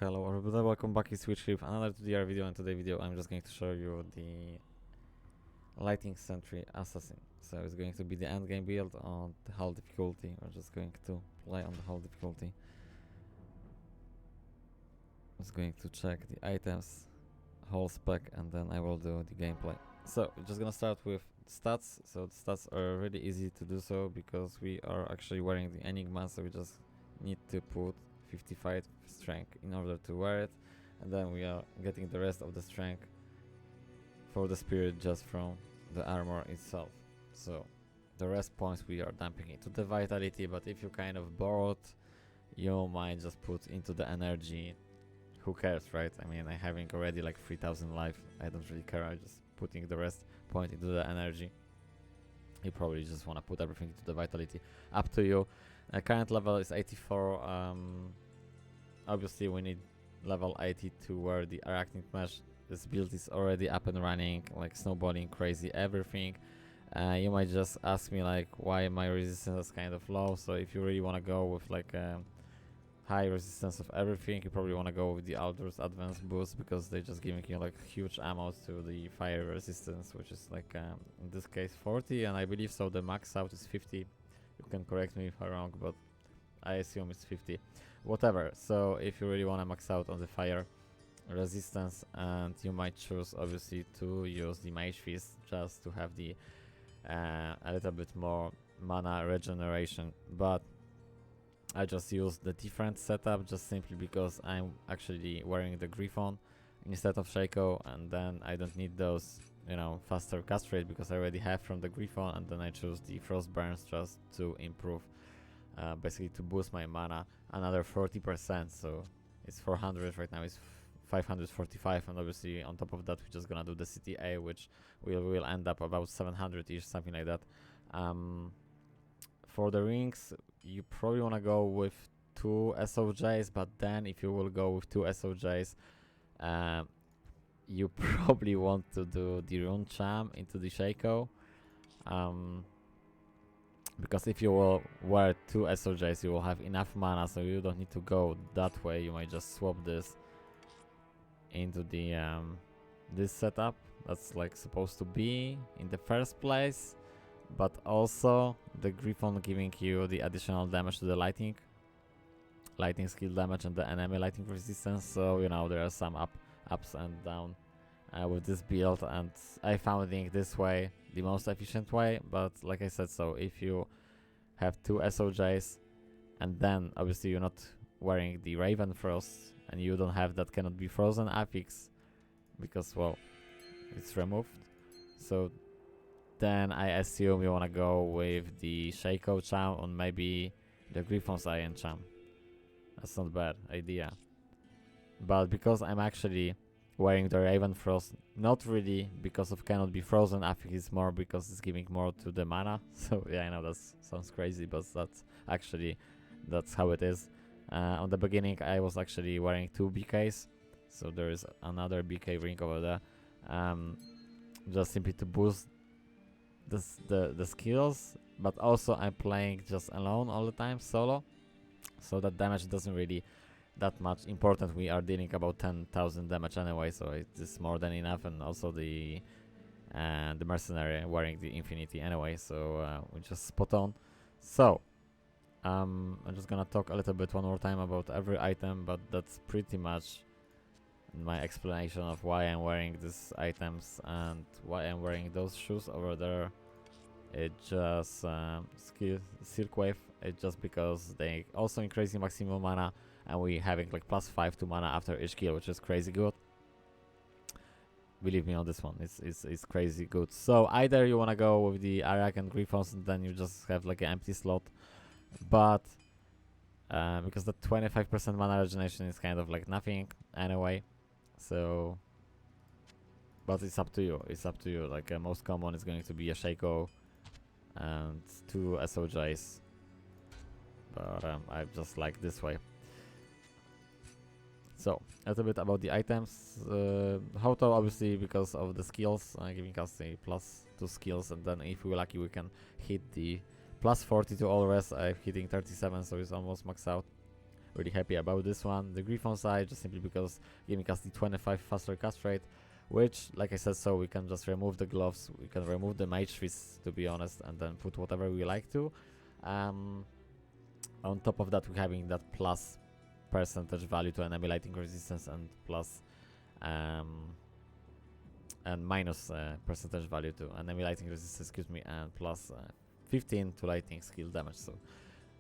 Hello everybody, welcome back to SWITCHBACK, another 2DR video. In today's video I'm just going to show you the Lighting Sentry Assassin. So it's going to be the endgame build on the hard difficulty. We're just going to play on the hard difficulty. Just going to check the items, whole spec, and then I will do the gameplay. So we're just gonna start with stats. So the stats are really easy to do so because we are actually wearing the Enigma, so we just need to put 55 strength in order to wear it, and then we are getting the rest of the strength for the spirit just from the armor itself. So the rest points we are dumping into the vitality, but if you're kind of bored, you might just put into the energy. Who cares, right? I mean, I'm having already like 3000 life. I don't really care. I'm just putting the rest point into the energy. You probably just want to put everything into the vitality. Up to you. Current level is 84. Obviously, we need level 80 to wear the arachnid mesh. This build is already up and running, like snowballing, crazy, everything. You might just ask me like, why my resistance is kind of low. So if you really want to go with like high resistance of everything, you probably want to go with the AIRDROPS advanced boost, because they're just giving you like huge ammo to the fire resistance, which is like in this case 40, and I believe so the max out is 50. You can correct me if I'm wrong, but I assume it's 50. Whatever. So if you really want to max out on the fire resistance, and you might choose obviously to use the mage fist just to have the a little bit more mana regeneration, but I just use the different setup just simply because I'm actually wearing the Griffon instead of Shaco, and then I don't need those, you know, faster cast rate because I already have from the Griffon, and then I choose the Frost Burns just to improve, basically to boost my mana another 40%. So it's 400 right now, it's 545, and obviously on top of that we're just gonna do the CTA, which will end up about 700-ish, something like that. For the rings, you probably want to go with 2 SOJs, but then if you will go with 2 SOJs, you probably want to do the Rune Charm into the Shaco. Because if you will wear 2 SOJs, you will have enough mana, so you don't need to go that way. You might just swap this into the this setup that's like supposed to be in the first place. But also the Griffon giving you the additional damage to the lightning skill damage and the enemy lightning resistance. So you know, there are some ups and downs with this build, and I found this way the most efficient way. But like I said, so if you have 2 SOJs and then obviously you're not wearing the Raven Frost and you don't have that cannot be frozen affix because, well, it's removed, so then I assume you want to go with the Shaco Charm on maybe the Griffon's Iron Charm. That's not a bad idea. But because I'm actually wearing the Raven Frost, not really because of cannot be frozen, I think it's more because it's giving more to the mana. So yeah, I know that sounds crazy, but that's how it is. On the beginning I was actually wearing 2 BKs, so there is another BK ring over there, just simply to boost the skills, but also I'm playing just alone all the time, solo, so that damage doesn't really that much important. We are dealing about 10,000 damage anyway, so it is more than enough, and also the mercenary wearing the infinity anyway, so we just spot on. So I'm just gonna talk a little bit one more time about every item, but that's pretty much my explanation of why I'm wearing these items and why I'm wearing those shoes over there. It just Silk Wave, it's just because they also increase the maximum mana, and we having like +5 to mana after each kill, which is crazy good. Believe me on this one, it's crazy good. So either you wanna go with the Arak and Griffons, and then you just have like an empty slot, but because the 25% mana regeneration is kind of like nothing anyway. So, but it's up to you. It's up to you. Like most common is going to be a Shaco and 2 SOJs. But I just like this way. So a little bit about the items. Hoto obviously because of the skills, giving us a +2 skills, and then if we're lucky we can hit the +40 to all rest. I'm hitting 37, so it's almost maxed out. really happy about this one. The Griffon side, just simply because giving us the 25 faster cast rate, which, like I said, so we can just remove the gloves, we can remove the mage trees, to be honest, and then put whatever we like to. On top of that, we're having that plus percentage value to enemy lightning resistance and plus and minus percentage value to enemy lightning resistance, excuse me, and plus 15 to lightning skill damage. So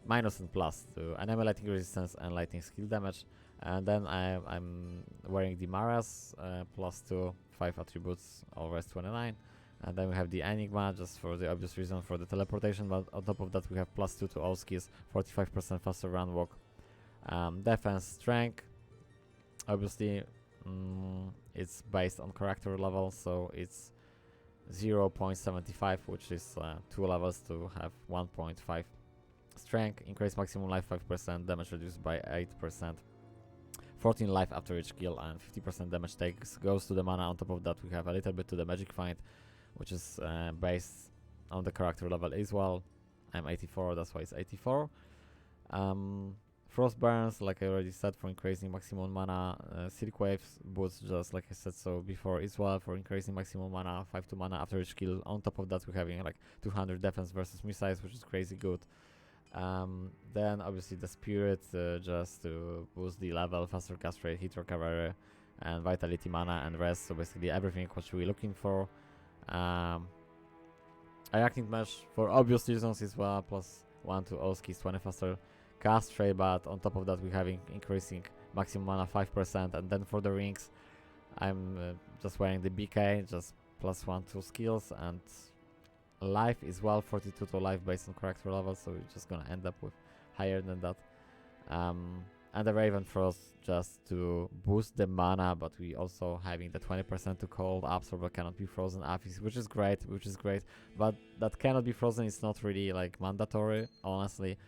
minus and plus to enemy lightning resistance and lightning skill damage. And then I'm wearing the Maras, plus 2, 5 attributes, all rest 29. And then we have the Enigma, just for the obvious reason for the teleportation, but on top of that we have plus 2 to all skills, 45% faster run walk. Defense, strength, obviously it's based on character level, so it's 0.75, which is 2 levels to have 1.5 strength, increase maximum life 5%, damage reduced by 8%, 14 life after each kill, and 50% damage takes goes to the mana. On top of that we have a little bit to the magic find, which is based on the character level as well. I'm 84, that's why it's 84. Frost burns, like I already said, for increasing maximum mana. Silk waves boots, just like I said so before as well, for increasing maximum mana, 5 to mana after each kill. On top of that we're having like 200 defense versus missiles, which is crazy good. Then obviously the spirit, just to boost the level, faster cast rate, hit recovery, and vitality, mana, and rest. So basically everything what we're looking for. Arachnid mesh for obvious reasons as well, plus 1 to all skills, 20 faster cast rate, but on top of that we're having increasing maximum mana 5%. And then for the rings, I'm just wearing the BK, just plus 1 to skills, and life as well, 42 to life based on character level, so we're just gonna end up with higher than that. And the Raven Frost just to boost the mana, but we also having the 20% to cold absorb but cannot be frozen affix, which is great, but that cannot be frozen is not really like mandatory, honestly.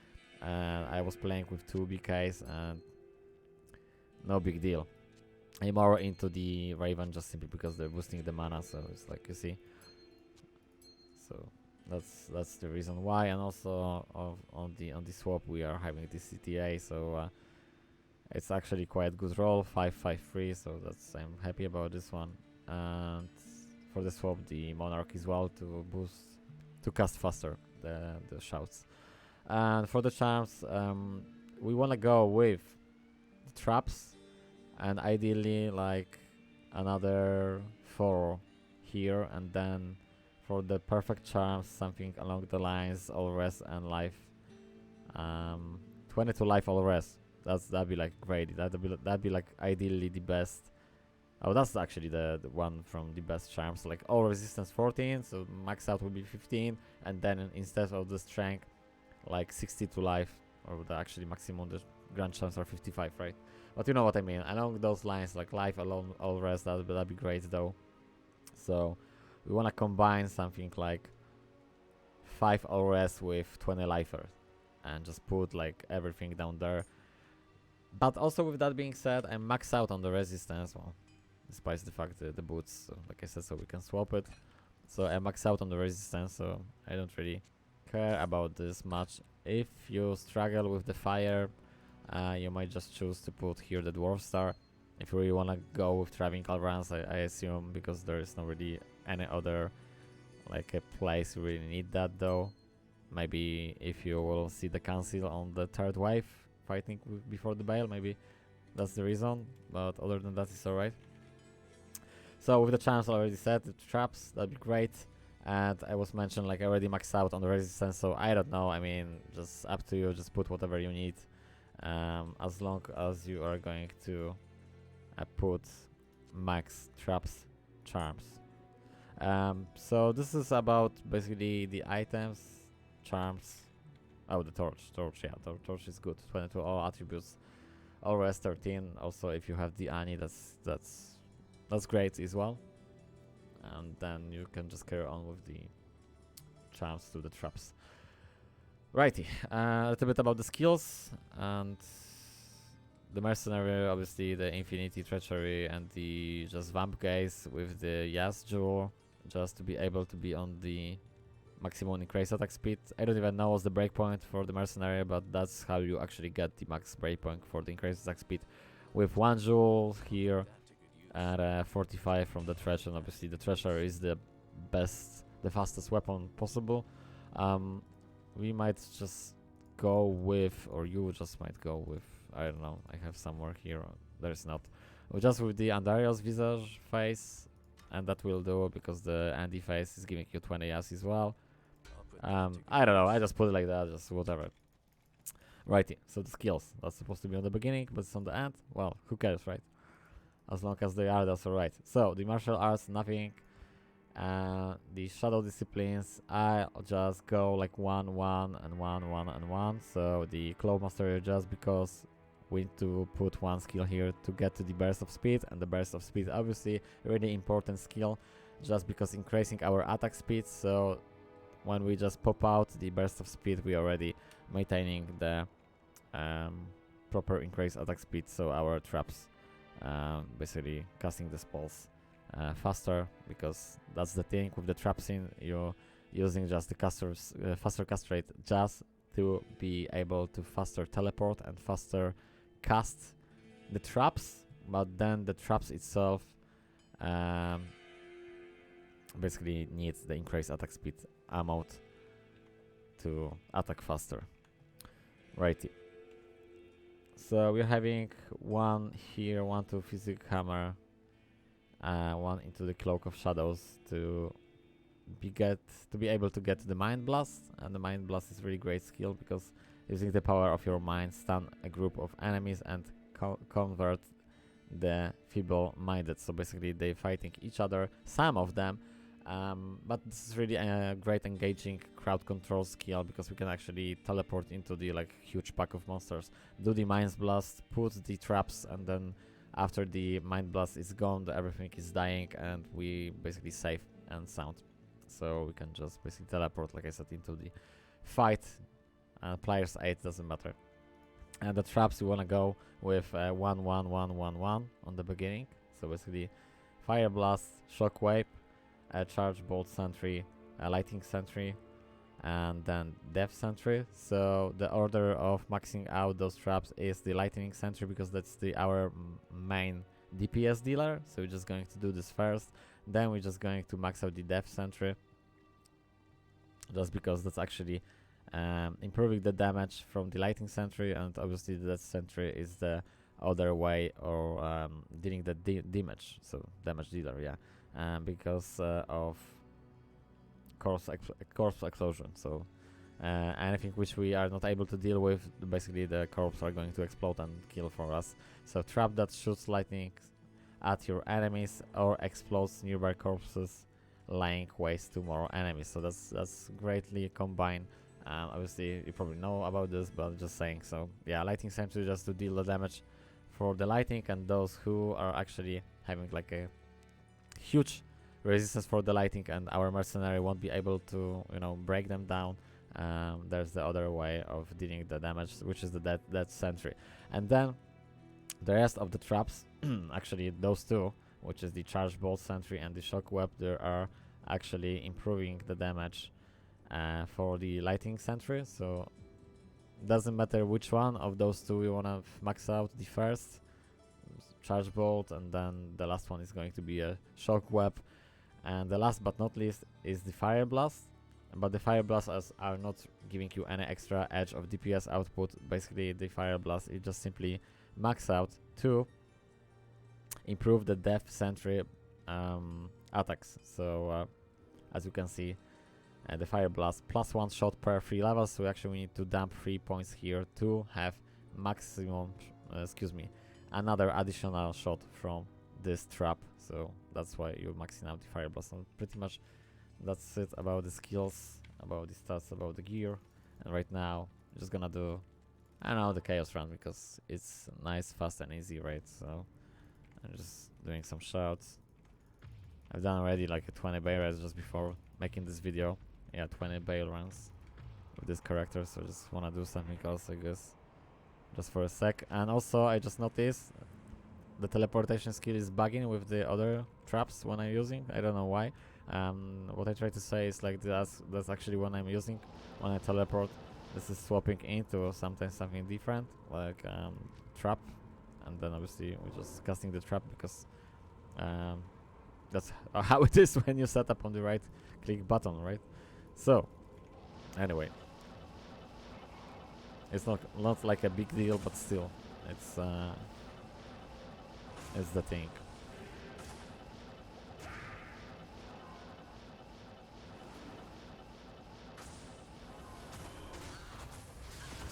I was playing with 2 BKs and no big deal. I'm more into the Raven just simply because they're boosting the mana, so it's like, you see. So that's the reason why. And also on the swap we are having the CTA, so it's actually quite good roll, 5-5-3, so that's, I'm happy about this one. And for the swap the Monarch as well to boost, to cast faster the shouts. And for the charms, we wanna go with the traps, and ideally like another 4 here, and then for the perfect charms something along the lines all rest and life, 22 life all rest. That'd be like great. That'd be like ideally the best. Oh, that's actually the one from the best charms, like all resistance 14, so max out will be 15, and then instead of the strength like 62 life, or the actually maximum the grand charms are 55, right? But you know what I mean. Along those lines, like life alone all rest, that'd be great though. So we wanna combine something like 5 all rest with 20 lifers and just put like everything down there. But also with that being said, I'm maxed out on the resistance, well, despite the fact that the boots, so like I said, so we can swap it. So I max out on the resistance, so I don't really care about this much. If you struggle with the fire, you might just choose to put here the Dwarf Star. If you really want to go with traveling runs, I assume, because there is not really any other like a place you really need that though. Maybe if you will see the council on the 3rd wave fighting before the Bale, maybe that's the reason, but other than that it's alright. So with the chance already set, the traps, that'd be great. And I was mentioned like I already maxed out on the resistance, so I don't know, I mean, just up to you, just put whatever you need, as long as you are going to put max traps charms. So this is about basically the items, charms. Oh, the torch, yeah, the torch is good. 22 all attributes, all rest 13. Also, if you have the Ani, that's great as well. And then you can just carry on with the charms to the traps. Righty, a little bit about the skills and the mercenary, obviously the infinity, treachery, and the just vamp gaze with the Yas jewel, just to be able to be on the maximum increased attack speed. I don't even know what's the breakpoint for the mercenary, but that's how you actually get the max breakpoint for the increased attack speed. With 1 joule here and 45 from the Thresh, and obviously the Thresher is the best, the fastest weapon possible. We might just go with, or you just might go with, I don't know, I have somewhere here, there's not. Just with the Andariel's Visage face, and that will do because the Andy face is giving you 20 as as well. I don't know, I just put it like that, just whatever. Righty, so the skills, that's supposed to be on the beginning, but it's on the end. Well, who cares, right? As long as they are, that's alright. So, the martial arts, nothing. The shadow disciplines, I just go like 1, 1, and 1, 1, and 1. So, the Claw Master, just because we need to put 1 skill here to get to the burst of speed, and the burst of speed obviously a really important skill, just because increasing our attack speed. So when we just pop out the burst of speed, we already maintaining the proper increased attack speed, so our traps basically casting the spells faster, because that's the thing with the Trapsin, you're using just the faster cast rate just to be able to faster teleport and faster cast the traps, but then the traps itself basically needs the increased attack speed amount to attack faster. Righty. So we're having 1 here, 1 to physic hammer, 1 into the cloak of shadows to be able to get the mind blast, and the mind blast is really great skill because using the power of your mind, stun a group of enemies and convert the feeble-minded. So basically they fighting each other, some of them, but this is really a great engaging crowd control skill because we can actually teleport into the like huge pack of monsters, do the mind blast, put the traps, and then after the mind blast is gone, everything is dying and we basically safe and sound. So we can just basically teleport, like I said, into the fight. Players 8 doesn't matter. And the traps you wanna go with 1, 1, 1, 1, 1 on the beginning. So basically, fire blast, shockwave, charge bolt sentry, lighting sentry, and then death sentry. So the order of maxing out those traps is the lightning sentry because that's our main DPS dealer. So we're just going to do this first. Then we're just going to max out the death sentry, just because that's actually improving the damage from the lighting sentry, and obviously the death sentry is the other way, or dealing the damage, so damage dealer, yeah, because of corpse explosion. So anything which we are not able to deal with, basically the corpse are going to explode and kill for us. So trap that shoots lightning at your enemies or explodes nearby corpses, laying waste to more enemies. So that's greatly combined. Obviously you probably know about this, but just saying. So yeah, lighting sentry just to deal the damage for the lighting, and those who are actually having like a huge resistance for the lighting and our mercenary won't be able to, you know, break them down. There's the other way of dealing the damage, which is the death sentry. And then the rest of the traps, actually those two, which is the charge bolt sentry and the shock web, they are actually improving the damage for the lighting sentry. So doesn't matter which one of those two we want to max out the first, charge bolt, and then the last one is going to be a shock web, and the last but not least is the fire blast. But the fire blasts are not giving you any extra edge of DPS output. Basically the fire blast is just simply max out to improve the death sentry attacks. So as you can see, the fire blast +1 shot per 3 levels, so actually we need to dump 3 points here to have maximum, another additional shot from this trap. So that's why you're maxing out the fire blast. And pretty much that's it about the skills, about the stats, about the gear. And right now I'm just gonna do, I don't know, the chaos run because it's nice, fast and easy, right? So I'm just doing some shouts. I've done already like a 20 bay runs just before making this video. Yeah, 20 bail runs with this character, so I just wanna do something else, I guess, just for a sec. And also I just noticed the teleportation skill is bugging with the other traps when I'm using. I don't know why, What I try to say is like that's actually when I'm using, when I teleport, this is swapping into sometimes something different, like trap, and then obviously we're just casting the trap because that's how it is when you set up on the right click button, right? So anyway, it's not like a big deal, but still, it's the thing.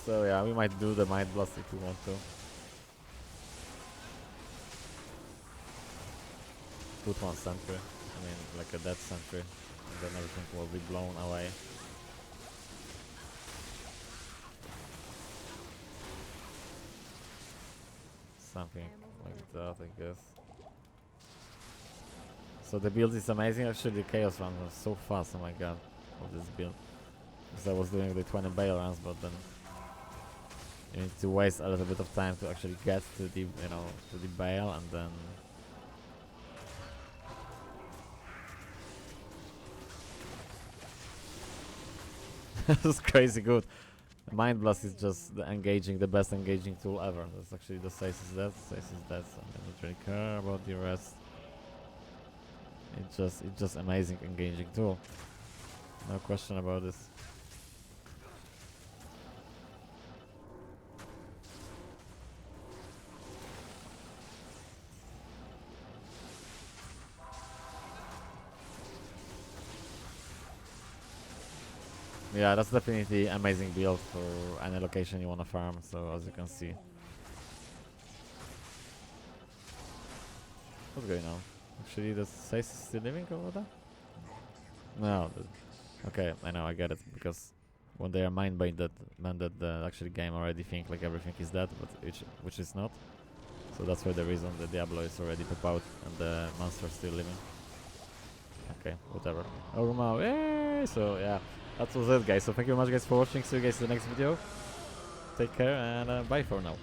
So yeah, we might do the Mind Blast if we want to. Put one sentry, I mean like a dead sentry, and then everything will be blown away. Something like that, I guess. So the build is amazing. Actually, the chaos run was so fast. Oh my god, of this build. Because I was doing the 20 bale runs, but then you need to waste a little bit of time to actually get to the, you know, to the bale, and then this is crazy good. Mind Blast is just the best engaging tool ever. That's actually the Sace is dead, so I don't really care about the rest. It's just amazing engaging tool. No question about this. Yeah, that's definitely amazing build for any location you wanna farm, so as you can see. What's going on? Actually, the Sace is still living over there? No. Okay, I know, I get it, because when they are mind binded, the actually game already think like everything is dead, but which is not. So that's why the reason the Diablo is already pop out and the monster is still living. Okay, whatever. Orma, yay! So yeah, that was it, guys. So thank you very much, guys, for watching. See you guys in the next video. Take care and bye for now.